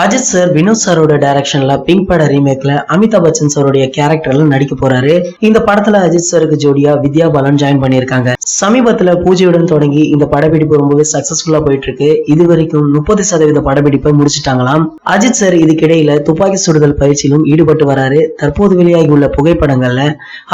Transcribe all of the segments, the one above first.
Ajith sir Vinod சாரோட டைரக்ஷன்ல pink பட ரீமேக்ல அமிதாப் பச்சன் சாரோட கேரக்டர்ல நடிக்க போறாரு. இந்த படத்துல அஜித் சாருக்கு ஜோடியா வித்யா பாலன் ஜாயின் பண்ணிருக்காங்க. சமீபத்துல பூஜையுடன் தொடங்கி இந்த படப்பிடிப்பு ரொம்பவே சக்சஸ்ஃபுல்லா போயிட்டு இருக்கு. இது வரைக்கும் 30% படப்பிடிப்பை முடிச்சிட்டாங்களாம். அஜித் சார் இதுக்கிடையில துப்பாக்கி சுடுதல் பயிற்சியிலும் ஈடுபட்டு வராரு. தற்போது வெளியாகி உள்ள புகைப்படங்கள்ல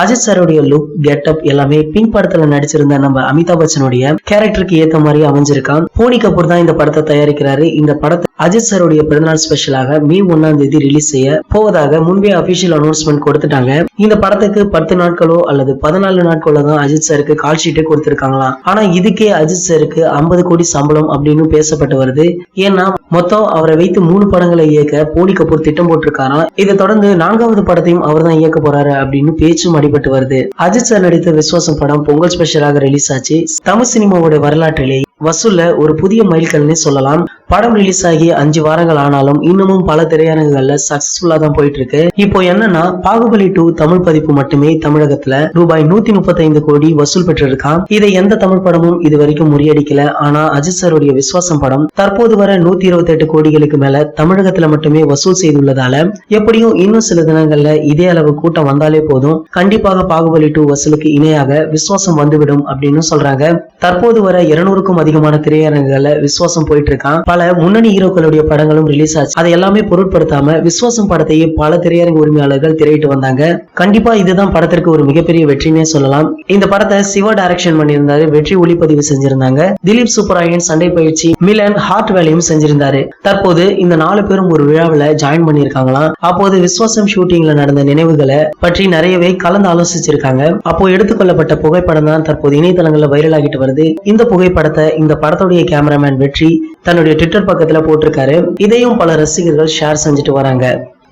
அஜித் சாரோடைய லுக் கெட்டப் எல்லாமே பிங்க் படத்துல நடிச்சிருந்த நம்ம அமிதாப் பச்சனுடைய கேரக்டருக்கு ஏத்த மாதிரி அமைஞ்சிருக்கான். போனி கபூர் தான் இந்த படத்தை தயாரிக்கிறாரு. இந்த படத்தை அஜித் சாருடைய பிறந்தநாள் ஸ்பெஷலாக மே 1ஆம் தேதி ரிலீஸ் செய்ய போவதாக முன்பே அபிஷியல் அனௌன்ஸ்மெண்ட் கொடுத்துட்டாங்க. இந்த படத்துக்கு 10 நாட்களோ அல்லது 14 நாட்களோ தான் அஜித் சாருக்கு கால் ஷீட்டே கொடுத்திருக்காங்களாம். ஆனா இதுக்கே அஜித் சாருக்கு 50 கோடி சம்பளம் அப்படின்னு பேசப்பட்டு வருது. ஏன்னா மொத்தம் அவரை வைத்து 3 படங்களை இயக்க போனி கபூர் திட்டம் போட்டிருக்காராம். இதை தொடர்ந்து 4வது படத்தையும் அவர் தான் இயக்க போறாரு அப்படின்னு பேச்சும் அடிபட்டு வருது. அஜித் சார் நடித்த விஸ்வாசம் படம் பொங்கல் ஸ்பெஷலாக ரிலீஸ் ஆச்சு. தமிழ் சினிமாவோட வரலாற்றிலே வசூல்ல ஒரு புதிய மைல்கல்னே சொல்லலாம். படம் ரிலீஸ் ஆகி 5 வாரங்கள் ஆனாலும் இன்னமும் பல திரையரங்குகள்ல சக்சஸ்ஃபுல்லா தான் போயிட்டு இருக்கு. இப்போ என்னன்னா பாகுபலி 2 தமிழ் பதிப்பு மட்டுமே தமிழகத்துல ரூபாய் 135 கோடி வசூல் பெற்றிருக்கான். இதை எந்த தமிழ் படமும் இது வரைக்கும் முறியடிக்கல. ஆனா அஜித் சாருடைய விஸ்வாசம் படம் தற்போது வரை 128 கோடிகளுக்கு மேல தமிழகத்துல மட்டுமே வசூல் செய்துள்ளதால எப்படியும் இன்னும் சில தினங்கள்ல இதே அளவு கூட்டம் வந்தாலே போதும், கண்டிப்பாக பாகுபலி 2 வசூலுக்கு இணையாக விஸ்வாசம் வந்துவிடும் அப்படின்னு சொல்றாங்க. தற்போது வரை 200க்கும் அதிகமான திரையரங்குகள்ல விஸ்வாசம் போயிட்டு இருக்கான். பல முன்னணி ஹீரோக்களுடைய படங்களும் ரிலீஸ் ஆச்சு. அதை எல்லாமே பொருட்படுத்தாம விஸ்வாசம் படத்தையே பல திரையரங்கு உரிமையாளர்கள் திரையிட்டு வந்தாங்க. கண்டிப்பா இதுதான் படத்திற்கு ஒரு மிகப்பெரிய வெற்றினே சொல்லலாம். இந்த படத்தை சிவா டைரக்ஷன் பண்ணியிருந்தாரு. வெற்றி ஒளிப்பதிவு செஞ்சிருந்தாங்க. திலீப் சூப்பராயன் சண்டை பயிற்சி, மிலன் ஹார்ட் வேலையும் செஞ்சிருந்தாரு. தற்போது இந்த 4 பேரும் ஒரு விழாவில் ஜாயின் பண்ணிருக்காங்களாம். அப்போது விஸ்வாசம் ஷூட்டிங்ல நடந்த நினைவுகளை பற்றி நிறையவே கலந்து ஆலோசிச்சிருக்காங்க. அப்போ எடுத்துக்கொள்ளப்பட்ட புகைப்படம் தான் தற்போது இணையதளங்கள்ல வைரல் ஆகிட்டு வருது. இந்த புகைப்படத்தை இந்த படத்துடைய கேமராமேன் வெற்றி தன்னுடைய ட்விட்டர் பக்கத்துல போட்டிருக்காரு. இதையும் பல ரசிகர்கள் ஷேர் செஞ்சுட்டு வராங்க.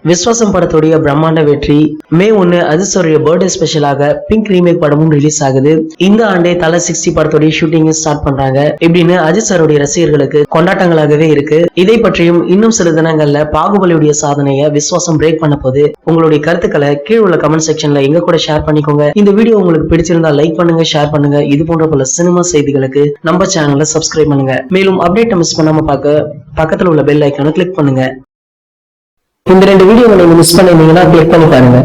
விஸ்வாசம் படத்துடைய பிரம்மாண்ட வெற்றி மே 1 அஜித் சாருடைய பர்த்டே ஸ்பெஷலாக பிங்க் ரீமேக் படமும் ரிலீஸ் ஆகுது. இந்த ஆண்டே தல 60 படத்துடைய ஷூட்டிங் ஸ்டார்ட் பண்றாங்க. இப்படின்னு அஜித் சாருடைய ரசிகர்களுக்கு கொண்டாட்டங்களாகவே இருக்கு. இதை பற்றியும் இன்னும் சில தினங்கள்ல பாகுபலியுடைய சாதனையை விஸ்வாசம் பிரேக் பண்ண போது உங்களுடைய கருத்துக்களை கீழே உள்ள கமெண்ட் செக்ஷன்ல எங்க கூட ஷேர் பண்ணிக்கோங்க. இந்த வீடியோ உங்களுக்கு பிடிச்சிருந்தா லைக் பண்ணுங்க, ஷேர் பண்ணுங்க. இது போன்ற பல சினிமா செய்திகளுக்கு நம்ம சேனலை சப்ஸ்கிரைப் பண்ணுங்க. மேலும் அப்டேட் மிஸ் பண்ணாம பார்க்க பக்கத்துல உள்ள பெல் ஐக்கானை கிளிக் பண்ணுங்க. இந்த 2 வீடியோவை நீங்க மிஸ் பண்ணிருந்தீங்கன்னா கிளிக் பண்ணி பாருங்க.